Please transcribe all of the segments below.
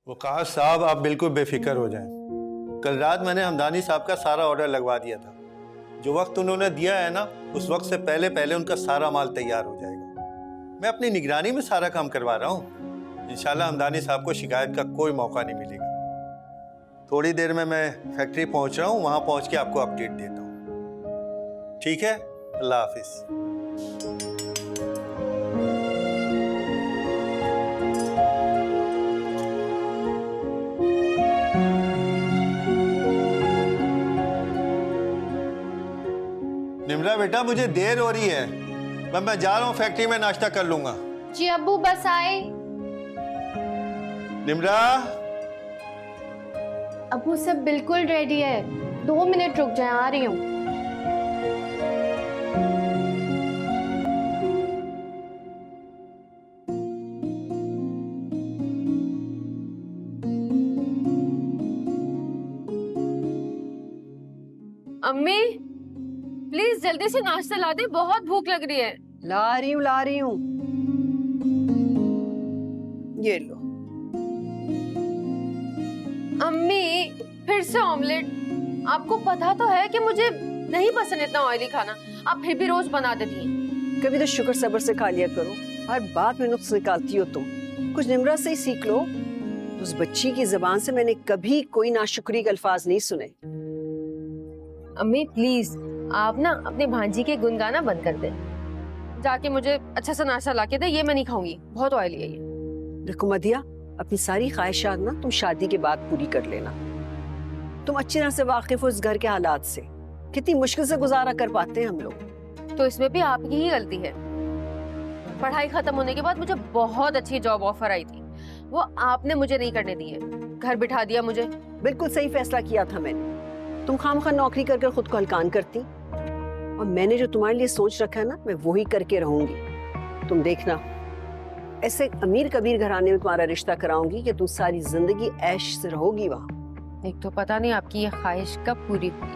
वक़ास साहब, आप बिल्कुल बेफिक्र हो जाएं। कल रात मैंने हमदानी साहब का सारा ऑर्डर लगवा दिया था। जो वक्त उन्होंने दिया है ना, उस वक्त से पहले पहले उनका सारा माल तैयार हो जाएगा। मैं अपनी निगरानी में सारा काम करवा रहा हूँ। इंशाल्लाह हमदानी साहब को शिकायत का कोई मौका नहीं मिलेगा। थोड़ी देर में मैं फैक्ट्री पहुँच रहा हूँ, वहाँ पहुँच के आपको अपडेट देता हूँ। ठीक है, अल्लाह हाफिज़। निम्रा बेटा, मुझे देर हो रही है। मैं जा रहा हूँ फैक्ट्री में, नाश्ता कर लूंगा। जी अब्बू, बस आए। निम्रा। अब्बू सब बिल्कुल रेडी है, 2 मिनट रुक जाए, आ रही हूँ। अम्मी प्लीज जल्दी से नाश्ता ला दे, बहुत भूख लग रही है। ला रही हूँ। ये लो। अम्मी फिर से ऑमलेट? आपको पता तो है कि मुझे नहीं पसंद इतना ऑयली खाना, आप फिर भी रोज बना देती हैं। कभी तो शुक्र सब्र से खा लिया करो, हर बात में नुक्स निकालती हो तुम। कुछ निम्रा से ही सीख लो। उस बच्ची की जबान से मैंने कभी कोई नाशुक्री के अल्फाज नहीं सुने। अम्मी प्लीज आप ना अपने भांजी के गुण गाना बंद कर दें। जाके मुझे अच्छा सा नाश्ता ला के दे, ये मैं नहीं खाऊंगी, बहुत ऑयली है ये। देखो मदिया, अपनी सारी ख्वाहिशात ना तुम शादी के बाद पूरी कर लेना। तुम अच्छी तरह से वाकिफ हो इस घर के हालात से, कितनी मुश्किल से गुजारा कर पाते हैं हम लोग। तो इसमें भी आपकी ही गलती है। पढ़ाई खत्म होने के बाद मुझे बहुत अच्छी जॉब ऑफर आई थी, वो आपने मुझे नहीं करने दी है, घर बिठा दिया मुझे। बिल्कुल सही फैसला किया था मैंने। तुम खामखा नौकरी करके खुद को हलकान करती, और मैंने जो तुम्हारे लिए सोच रखा है ना, मैं वही करके रहूंगी। तुम देखना, ऐसे अमीर कबीर घराने में तुम्हारा रिश्ता कराऊंगी कि तुम सारी जिंदगी ऐश से रहोगी वहां। एक तो पता नहीं आपकी ये ख्वाहिश कब पूरी हुई।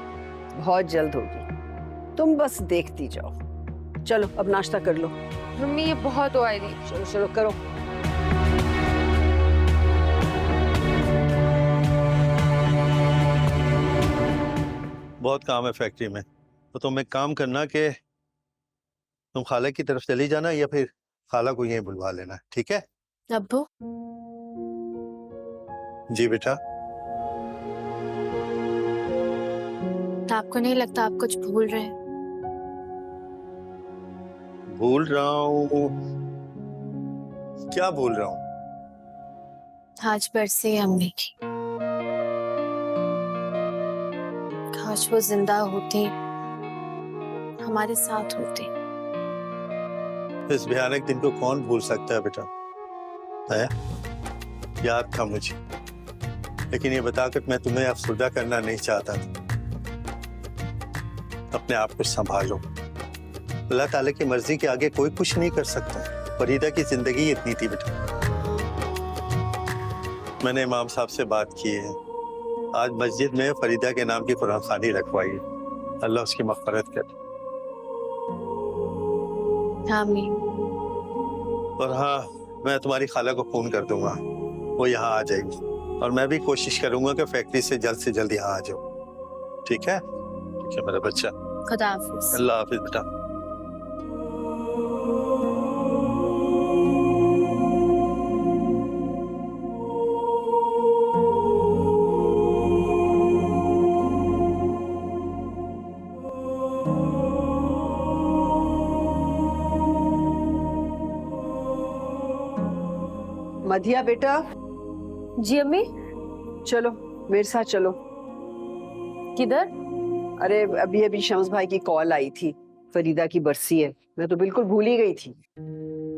बहुत जल्द होगी, तुम बस देखती जाओ। चलो अब नाश्ता कर लो। मम्मी ये बहुत ऑयली। चलो चलो करो। बहुत काम है फैक्ट्री में, तो तुम एक काम करना कि तुम खाला की तरफ चली जाना, या फिर खाला को यहीं बुलवा लेना, ठीक है? अब्बू जी बेटा। आपको नहीं लगता आप कुछ भूल रहे हैं? भूल रहा हूँ? क्या भूल रहा हूँ? आज बरसी है अम्मी की। काश वो जिंदा होती, हमारे साथ होती। इस भयानक दिन को कौन भूल सकता है बेटा? है? याद था मुझे, लेकिन ये बताकर मैं तुम्हें अफसुर्दा करना नहीं चाहता था। अपने आप को संभालो, अल्लाह ताला की मर्जी के आगे कोई कुछ नहीं कर सकता। फरीदा की जिंदगी इतनी थी बेटा। मैंने इमाम साहब से बात की है, आज मस्जिद में फरीदा के नाम की कुरान खानी रखवाई है। अल्लाह उसकी मग़फ़िरत करे। आमीन। और हाँ, मैं तुम्हारी खाला को फोन कर दूंगा, वो यहाँ आ जाएगी, और मैं भी कोशिश करूंगा कि फैक्ट्री से जल्द यहाँ आ जाओ। ठीक है? ठीक है मेरा बच्चा। खुदा हाफिज। अल्लाह हाफिज बेटा। मधिया बेटा। जी अम्मी। चलो मेरे साथ चलो। किधर? अरे अभी अभी शम्स भाई की कॉल आई थी, फरीदा की बरसी है। मैं तो बिल्कुल भूल ही गई थी।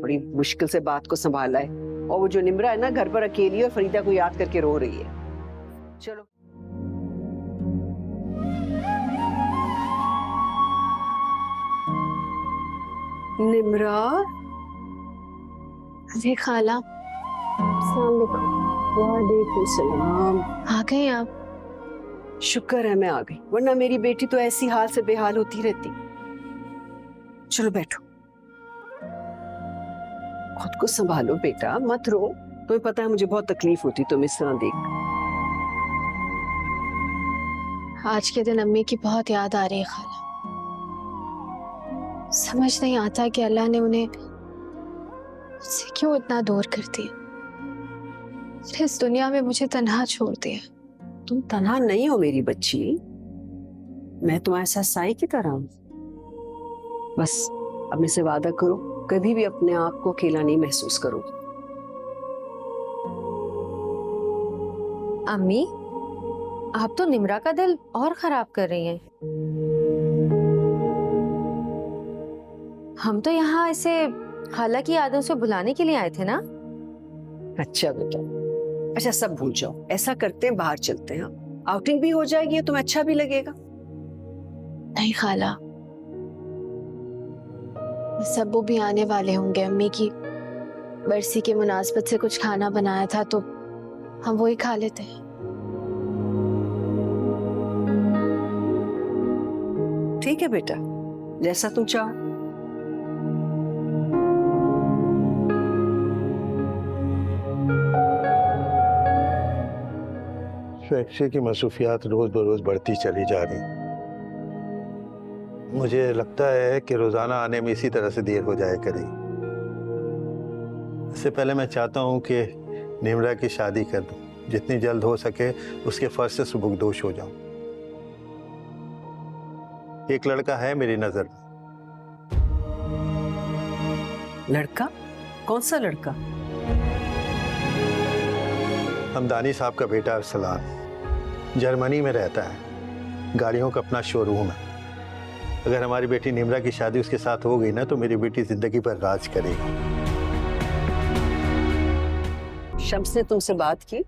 बड़ी मुश्किल से बात को संभाला है, और वो जो निम्रा है ना, घर पर अकेली और फरीदा को याद करके रो रही है। चलो। निम्रा। अरे खाला, वालेकुम सलाम। आ गए आप? शुक्र है मैं आ गई, वरना मेरी बेटी तो ऐसी हाल से बेहाल होती रहती। चलो बैठो, खुद को संभालो बेटा, मत रो। तुम्हें पता है मुझे बहुत तकलीफ होती तुम इस तरह देख। आज के दिन अम्मी की बहुत याद आ रही है खाला। समझ नहीं आता कि अल्लाह ने उन्हें मुझसे क्यों इतना दूर कर दिया, फिर इस दुनिया में मुझे तन्हा छोड़ दिया। तुम तन्हा नहीं हो मेरी बच्ची, मैं तुम्हारे साथ साई की तरह हूं। बस अब मुझसे वादा करो कभी भी अपने आप को अकेला नहीं महसूस करो। अम्मी, आप तो निम्रा का दिल और खराब कर रही हैं। हम तो यहाँ इसे खाला की यादों से भुलाने के लिए आए थे ना। अच्छा बेटा, अच्छा सब भूल जाओ, ऐसा करते हैं बाहर चलते हैं, आउटिंग भी हो जाएगी, तुम्हें अच्छा भी लगेगा। नहीं खाला, सब्बू भी आने वाले होंगे। अम्मी की बरसी के मुनासबत से कुछ खाना बनाया था तो हम वही खा लेते हैं। ठीक है बेटा, जैसा तुम चाहो। फैक्ट्री की मसरूफियात रोज बरोज बढ़ती चली जा रही। मुझे लगता है कि रोजाना आने में इसी तरह से देर हो जाए करेगी। इससे पहले मैं चाहता हूँ कि निम्रा की शादी कर दूँ, जितनी जल्द हो सके उसके फर्ज से सुबुकदोश हो जाऊं। एक लड़का है मेरी नजर में। लड़का? कौन सा लड़का? हमदानी साहब का बेटा अरसलान जर्मनी में रहता है, गाड़ियों का अपना शोरूम है। अगर हमारी बेटी निम्रा की शादी उसके साथ हो गई ना तो मेरी बेटी जिंदगी पर राज करेगी। शम्स ने तुमसे बात की?